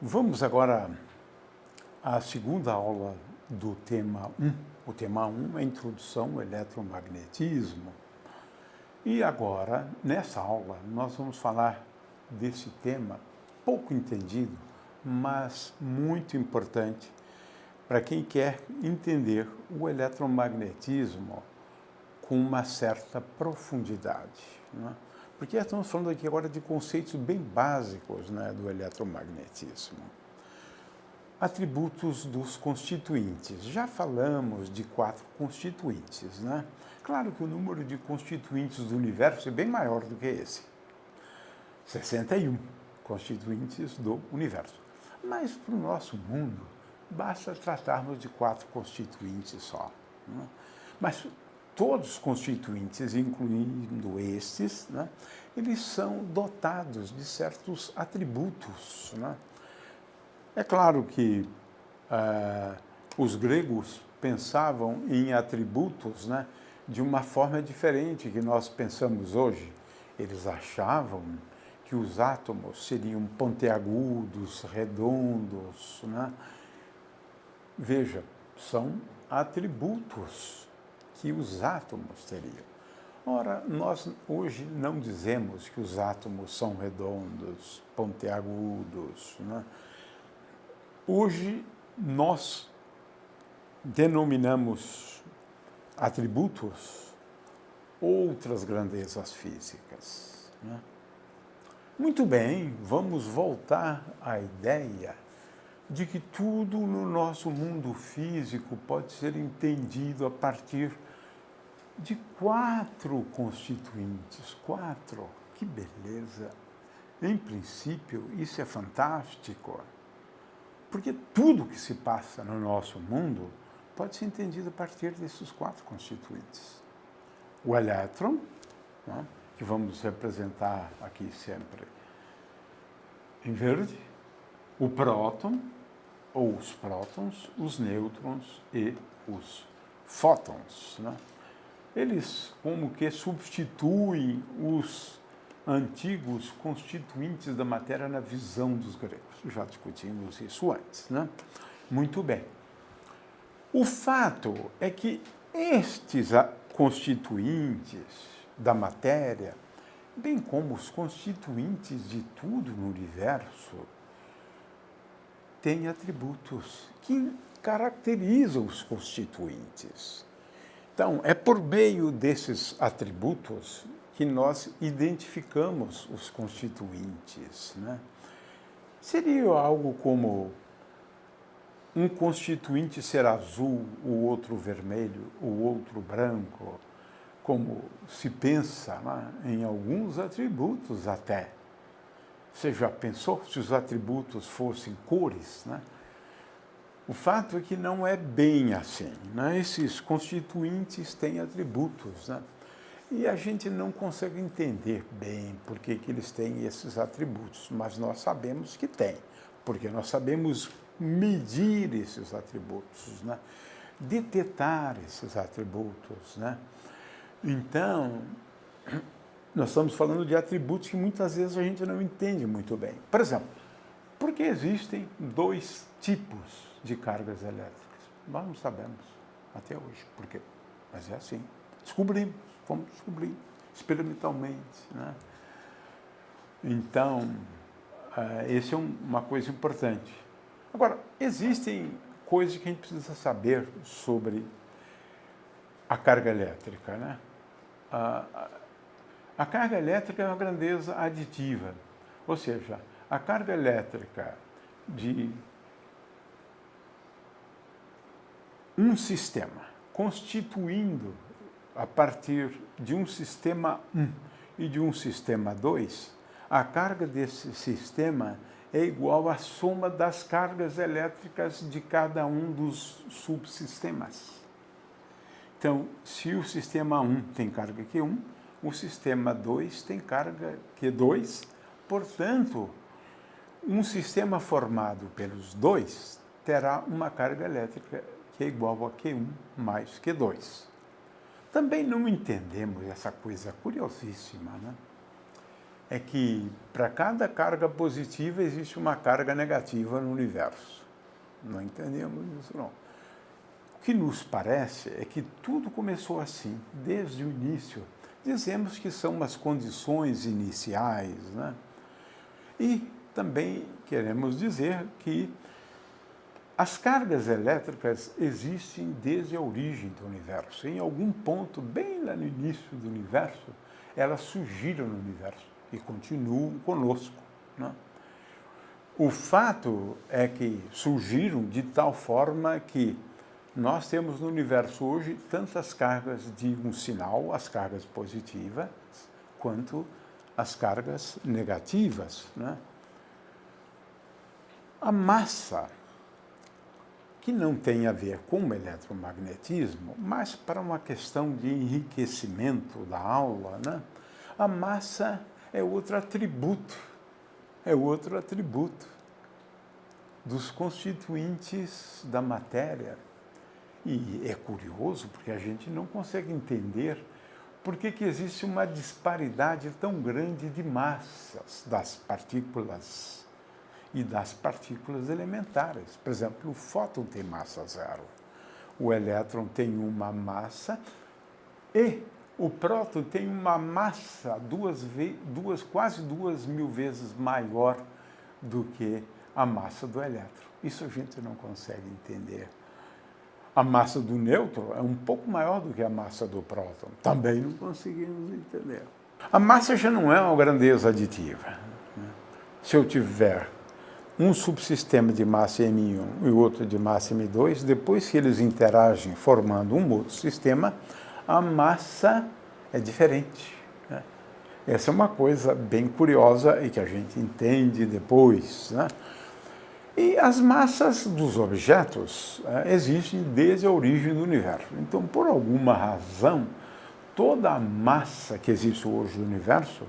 Vamos agora à segunda aula do tema 1. O tema 1 é a introdução ao eletromagnetismo. E agora, nessa aula, nós vamos falar desse tema pouco entendido, mas muito importante para quem quer entender o eletromagnetismo com uma certa profundidade, né? Porque estamos falando aqui agora de conceitos bem básicos, né, do eletromagnetismo. Atributos dos constituintes. Já falamos de 4 constituintes, né? Claro que o número de constituintes do universo é bem maior do que esse. 61 constituintes do universo. Mas para o nosso mundo, basta tratarmos de 4 constituintes só, né? Mas todos os constituintes, incluindo estes, né, eles são dotados de certos atributos, né? É claro que os gregos pensavam em atributos, né, de uma forma diferente que nós pensamos hoje. Eles achavam que os átomos seriam pontiagudos, redondos, né? Veja, são atributos que os átomos teriam. Ora, nós hoje não dizemos que os átomos são redondos, pontiagudos, né? Hoje nós denominamos atributos outras grandezas físicas, né? Muito bem, vamos voltar à ideia de que tudo no nosso mundo físico pode ser entendido a partir de 4 constituintes. 4, que beleza! Em princípio, isso é fantástico, porque tudo que se passa no nosso mundo pode ser entendido a partir desses 4 constituintes. O elétron, né, que vamos representar aqui sempre em verde, o próton, ou os prótons, os nêutrons e os fótons, né? Eles como que substituem os antigos constituintes da matéria na visão dos gregos. Já discutimos isso antes, né? Muito bem. O fato é que estes constituintes da matéria, bem como os constituintes de tudo no universo, têm atributos que caracterizam os constituintes. Então, é por meio desses atributos que nós identificamos os constituintes, né? Seria algo como um constituinte ser azul, o outro vermelho, o outro branco, como se pensa, né, em alguns atributos até. Você já pensou se os atributos fossem cores, né? O fato é que não é bem assim, né? Esses constituintes têm atributos, né? E a gente não consegue entender bem por que eles têm esses atributos, mas nós sabemos que têm, porque nós sabemos medir esses atributos, né? Detectar esses atributos, né? Então, nós estamos falando de atributos que muitas vezes a gente não entende muito bem. Por exemplo, por que existem 2 tipos de cargas elétricas? Nós não sabemos até hoje por quê, mas é assim. Descobrimos, vamos descobrir experimentalmente, né? Então, essa é uma coisa importante. Agora, existem coisas que a gente precisa saber sobre a carga elétrica, né? A carga elétrica é uma grandeza aditiva, ou seja, a carga elétrica de um sistema constituindo a partir de um sistema 1 e de um sistema 2, a carga desse sistema é igual à soma das cargas elétricas de cada um dos subsistemas. Então, se o sistema 1 tem carga Q1, o sistema 2 tem carga Q2, portanto, um sistema formado pelos dois terá uma carga elétrica que é igual a Q1 mais Q2. Também não entendemos essa coisa curiosíssima, né? É que para cada carga positiva existe uma carga negativa no universo. Não entendemos isso, não. O que nos parece é que tudo começou assim, desde o início. Dizemos que são as condições iniciais, né? E também queremos dizer que as cargas elétricas existem desde a origem do universo. Em algum ponto, bem lá no início do universo, elas surgiram no universo e continuam conosco, né? O fato é que surgiram de tal forma que nós temos no universo hoje tantas cargas de um sinal, as cargas positivas, quanto as cargas negativas, né? A massa, que não tem a ver com o eletromagnetismo, mas para uma questão de enriquecimento da aula, né? A massa é outro atributo dos constituintes da matéria. E é curioso porque a gente não consegue entender por que existe uma disparidade tão grande de massas das partículas e das partículas elementares. Por exemplo, o fóton tem massa zero, o elétron tem uma massa e o próton tem uma massa quase 2.000 vezes maior do que a massa do elétron. Isso a gente não consegue entender. A massa do nêutron é um pouco maior do que a massa do próton. Também não conseguimos entender. A massa já não é uma grandeza aditiva, né? Se eu tiver um subsistema de massa M1 e outro de massa M2, depois que eles interagem formando um outro sistema, a massa é diferente, né? Essa é uma coisa bem curiosa e que a gente entende depois, né? E as massas dos objetos existem desde a origem do universo. Então, por alguma razão, toda a massa que existe hoje no universo,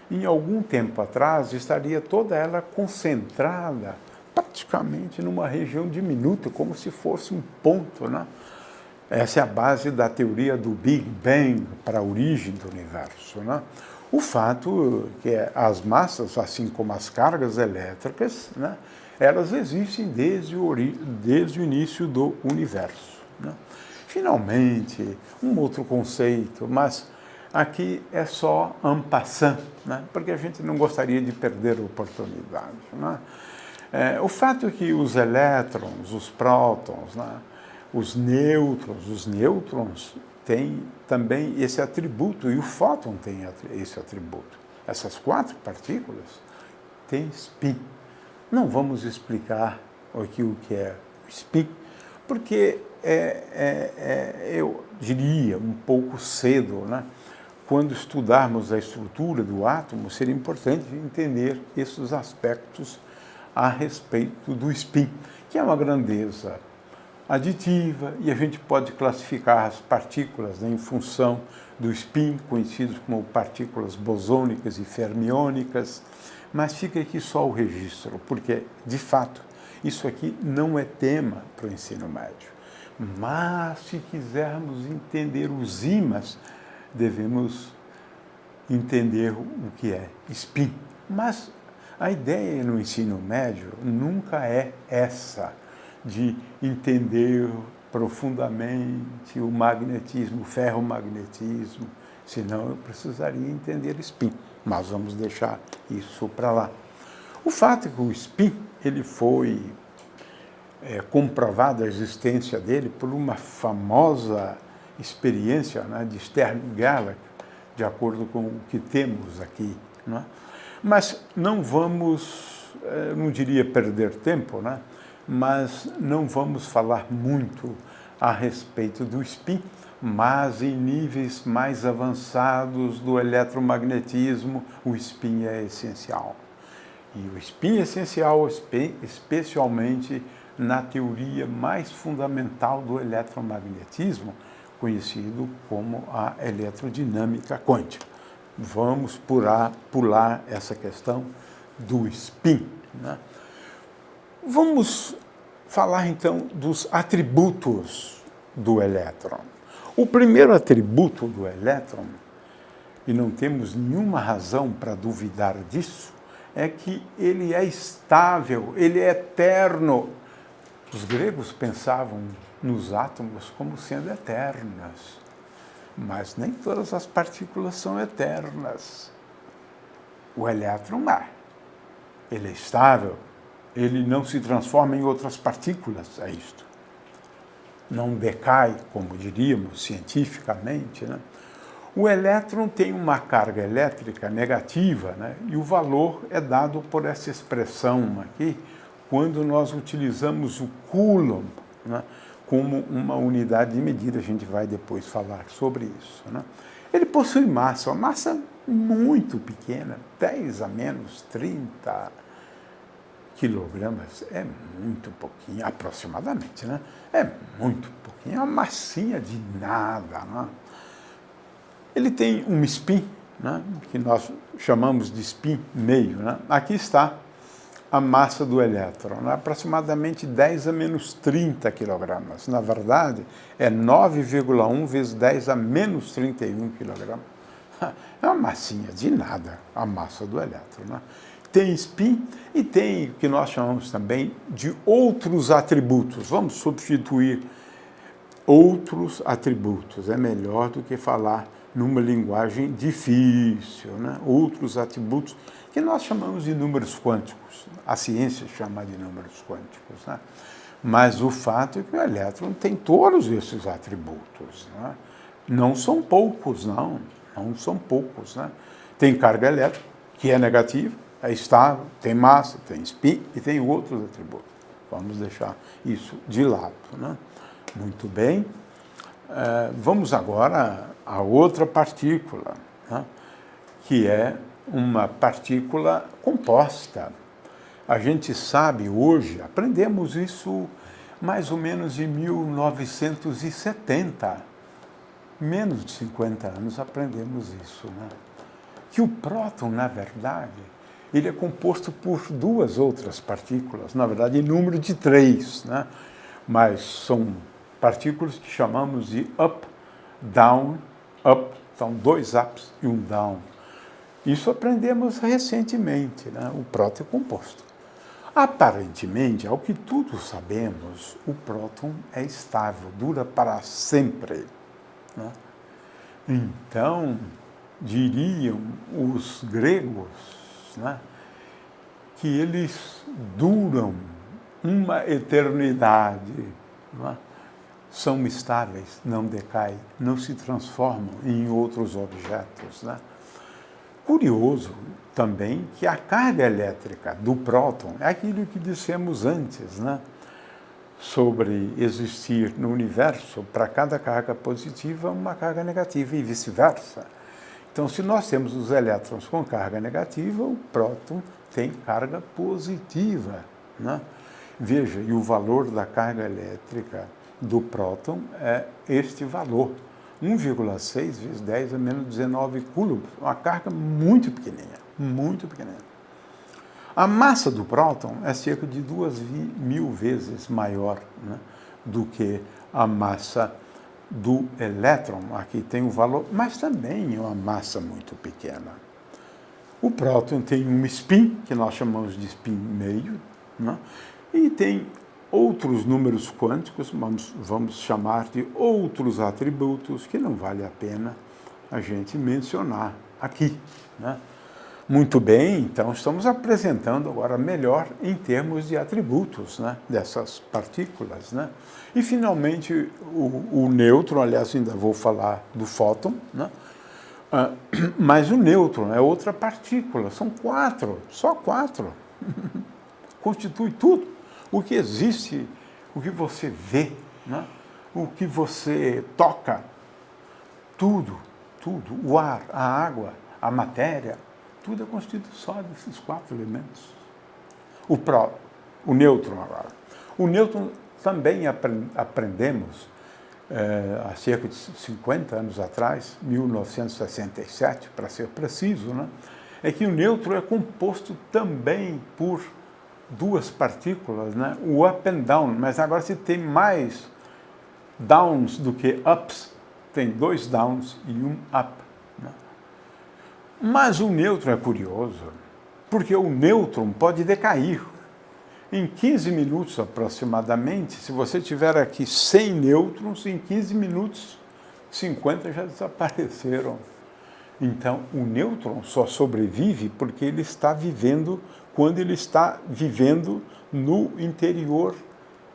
em algum tempo atrás, estaria toda ela concentrada praticamente numa região diminuta, como se fosse um ponto, né? Essa é a base da teoria do Big Bang para a origem do universo, né? O fato que as massas, assim como as cargas elétricas, né, elas existem desde o início do universo, né? Finalmente, um outro conceito, mas aqui é só en passant, né, porque a gente não gostaria de perder a oportunidade, né? O fato é que os elétrons, os prótons, né, os nêutrons têm também esse atributo, e o fóton tem esse atributo. Essas quatro partículas têm spin. Não vamos explicar aqui o que é o spin, porque eu diria um pouco cedo, né? Quando estudarmos a estrutura do átomo, seria importante entender esses aspectos a respeito do spin, que é uma grandeza aditiva, e a gente pode classificar as partículas, né, em função do spin, conhecidos como partículas bosônicas e fermiônicas, mas fica aqui só o registro, porque, de fato, isso aqui não é tema para o ensino médio. Mas, se quisermos entender os ímãs, devemos entender o que é spin. Mas a ideia no ensino médio nunca é essa, de entender profundamente o magnetismo, o ferromagnetismo, senão eu precisaria entender spin. Mas vamos deixar isso para lá. O fato é que o spin, ele foi comprovada a existência dele por uma famosa experiência, né, de Stern-Gerlach, de acordo com o que temos aqui, né? Mas não vamos, não diria perder tempo, né? Mas não vamos falar muito a respeito do spin, mas em níveis mais avançados do eletromagnetismo, o spin é essencial. E o spin é essencial, especialmente na teoria mais fundamental do eletromagnetismo, conhecido como a eletrodinâmica quântica. Vamos pular essa questão do spin, né? Vamos falar, então, dos atributos do elétron. O primeiro atributo do elétron, e não temos nenhuma razão para duvidar disso, é que ele é estável, ele é eterno. Os gregos pensavam nos átomos como sendo eternas, mas nem todas as partículas são eternas. O elétron é. Ele é estável, ele não se transforma em outras partículas, é isto. Não decai, como diríamos cientificamente, né? O elétron tem uma carga elétrica negativa, né? E o valor é dado por essa expressão aqui, quando nós utilizamos o Coulomb, né, como uma unidade de medida. A gente vai depois falar sobre isso, né? Ele possui massa, uma massa muito pequena, 10 a menos 30 quilogramas, é muito pouquinho, aproximadamente, né? É muito pouquinho, é uma massinha de nada, né? Ele tem um spin, né, que nós chamamos de spin meio, né? Aqui está a massa do elétron, né? Aproximadamente 10 a menos 30 quilogramas. Na verdade, é 9,1 vezes 10 a menos 31 quilogramas. É uma massinha de nada, a massa do elétron, né? Tem spin e tem o que nós chamamos também de outros atributos. Vamos substituir outros atributos. É melhor do que falar numa linguagem difícil, né? Outros atributos que nós chamamos de números quânticos. A ciência chama de números quânticos, né? Mas o fato é que o elétron tem todos esses atributos, né? Não são poucos, não são poucos, né? Tem carga elétrica, que é negativa, é estável, tem massa, tem spin e tem outros atributos. Vamos deixar isso de lado, né? Muito bem. Vamos agora a outra partícula, né, que é uma partícula composta. A gente sabe hoje, aprendemos isso mais ou menos em 1970, menos de 50 anos aprendemos isso, né? Que o próton, na verdade, ele é composto por duas outras partículas, na verdade, em número de 3, né? Mas são partículas que chamamos de up, down, up, são 2 ups e um down. Isso aprendemos recentemente, né? O próton é composto. Aparentemente, ao que todos sabemos, o próton é estável, dura para sempre, né? Então, diriam os gregos, né, que eles duram uma eternidade, né? São estáveis, não decaem, não se transformam em outros objetos, né? Curioso também que a carga elétrica do próton é aquilo que dissemos antes, né? Sobre existir no universo, para cada carga positiva, uma carga negativa e vice-versa. Então, se nós temos os elétrons com carga negativa, o próton tem carga positiva, né? Veja, e o valor da carga elétrica do próton é este valor, 1,6 vezes 10 a menos 19 coulombs, uma carga muito pequenininha, muito pequenininha. A massa do próton é cerca de 2.000 vezes maior, né, do que a massa do elétron. Aqui tem o valor, mas também é uma massa muito pequena. O próton tem um spin, que nós chamamos de spin meio, né, e tem outros números quânticos, vamos chamar de outros atributos, que não vale a pena a gente mencionar aqui, né? Muito bem, então estamos apresentando agora melhor em termos de atributos, né, dessas partículas, né? E finalmente o nêutron, aliás, ainda vou falar do fóton, né? Mas o nêutron é outra partícula, são 4, só 4, constitui tudo. O que existe, o que você vê, né? O que você toca, tudo, o ar, a água, a matéria, tudo é constituído só desses 4 elementos. O nêutron agora. O nêutron também aprendemos há cerca de 50 anos atrás, 1967, para ser preciso, né, é que o nêutron é composto também por duas partículas, né, o up and down, mas agora se tem mais downs do que ups, tem 2 downs e 1 up. Né? Mas o nêutron é curioso, porque o nêutron pode decair. Em 15 minutos aproximadamente, se você tiver aqui 100 nêutrons, em 15 minutos, 50 já desapareceram. Então, o nêutron só sobrevive porque ele está vivendo, quando ele está vivendo no interior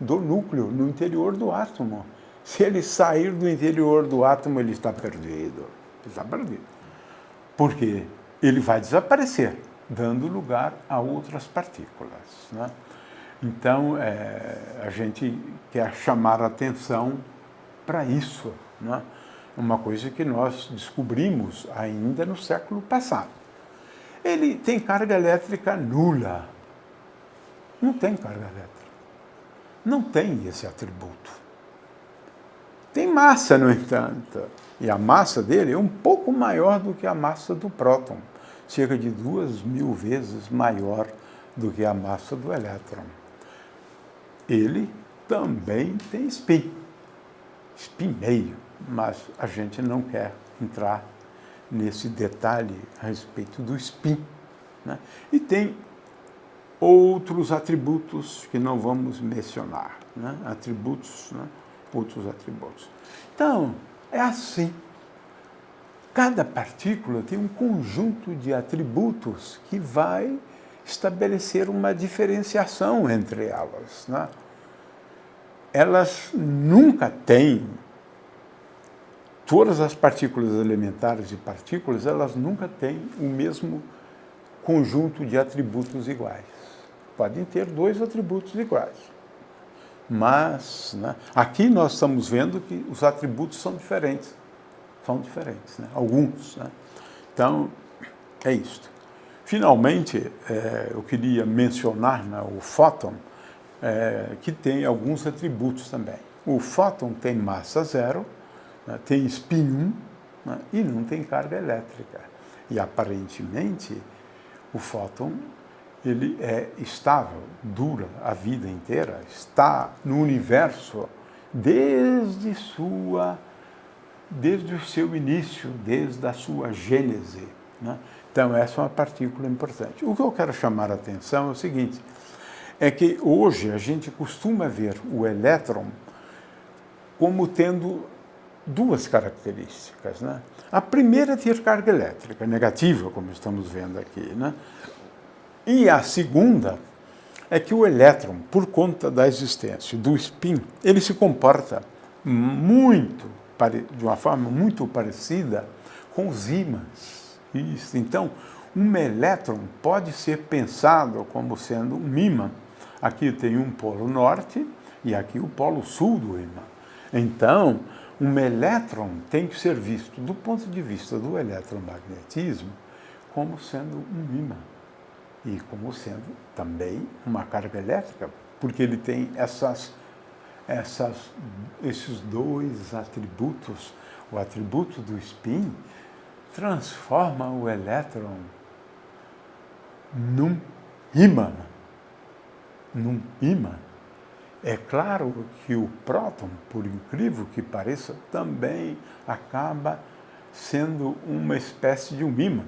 do núcleo, no interior do átomo. Se ele sair do interior do átomo, ele está perdido. Está perdido. Porque ele vai desaparecer, dando lugar a outras partículas. Né? Então, a gente quer chamar a atenção para isso. Né? Uma coisa que nós descobrimos ainda no século passado. Ele tem carga elétrica nula. Não tem carga elétrica. Não tem esse atributo. Tem massa, no entanto, e a massa dele é um pouco maior do que a massa do próton, cerca de 2.000 vezes maior do que a massa do elétron. Ele também tem spin meio, mas a gente não quer entrar nesse detalhe a respeito do spin. Né? E tem outros atributos que não vamos mencionar, né? Outros atributos. Então, é assim. Cada partícula tem um conjunto de atributos que vai estabelecer uma diferenciação entre elas. Né? Elas nunca têm, todas as partículas elementares e partículas, elas nunca têm o mesmo conjunto de atributos iguais. Podem ter 2 atributos iguais. Mas, né, aqui nós estamos vendo que os atributos são diferentes. São diferentes, né? Alguns. Né? Então, é isto. Finalmente, eu queria mencionar, né, o fóton, que tem alguns atributos também. O fóton tem massa 0, né, tem spin 1, né, e não tem carga elétrica. E, aparentemente, o fóton ele é estável, dura a vida inteira, está no universo desde o seu início, desde a sua gênese. Né? Então, essa é uma partícula importante. O que eu quero chamar a atenção é o seguinte, é que hoje a gente costuma ver o elétron como tendo 2 características. Né? A primeira é ter carga elétrica negativa, como estamos vendo aqui. Né? E a segunda é que o elétron, por conta da existência do spin, ele se comporta de uma forma muito parecida com os ímãs. Isso. Então, um elétron pode ser pensado como sendo um ímã. Aqui tem um polo norte e aqui o polo sul do ímã. Então, um elétron tem que ser visto, do ponto de vista do eletromagnetismo, como sendo um ímã. E como sendo também uma carga elétrica, porque ele tem esses 2 atributos. O atributo do spin transforma o elétron num ímã. É claro que o próton, por incrível que pareça, também acaba sendo uma espécie de um ímã.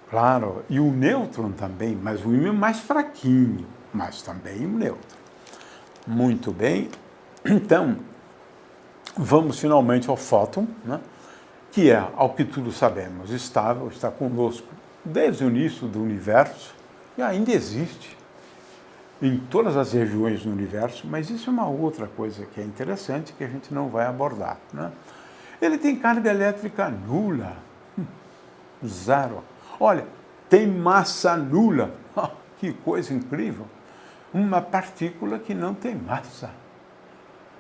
Claro, e o nêutron também, mas o ímã é mais fraquinho, mas também o nêutron. Muito bem, então, vamos finalmente ao fóton, né, que é, ao que tudo sabemos, estável, está conosco desde o início do universo e ainda existe em todas as regiões do universo, mas isso é uma outra coisa que é interessante que a gente não vai abordar. Né? Ele tem carga elétrica nula, 0. Olha, tem massa nula. Que coisa incrível. Uma partícula que não tem massa.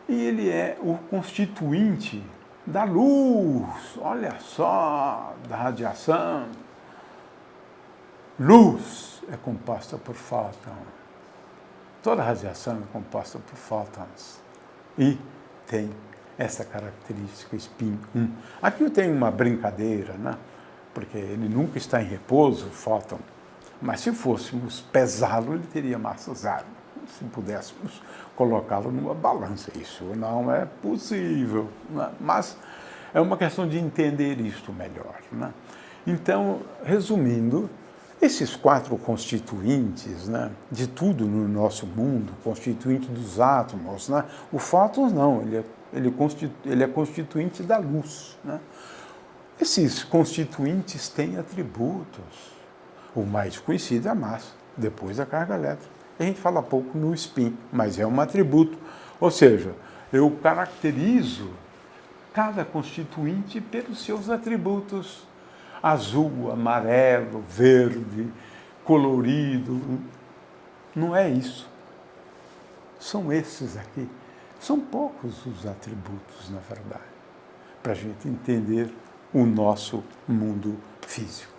E ele é o constituinte da luz. Olha só, da radiação. Luz é composta por fótons. Toda radiação é composta por fótons. E tem essa característica spin 1. Aqui eu tenho uma brincadeira, né? Porque ele nunca está em repouso, o fóton. Mas se fôssemos pesá-lo, ele teria massa zero. Se pudéssemos colocá-lo numa balança. Isso não é possível, né? Mas é uma questão de entender isto melhor, né? Então, resumindo, esses 4 constituintes, né, de tudo no nosso mundo, constituinte dos átomos, né, o fóton não, ele é constituinte da luz, né? Esses constituintes têm atributos. O mais conhecido é a massa, depois a carga elétrica. A gente fala pouco no spin, mas é um atributo. Ou seja, eu caracterizo cada constituinte pelos seus atributos. Azul, amarelo, verde, colorido. Não é isso. São esses aqui. São poucos os atributos, na verdade, para a gente entender o nosso mundo físico.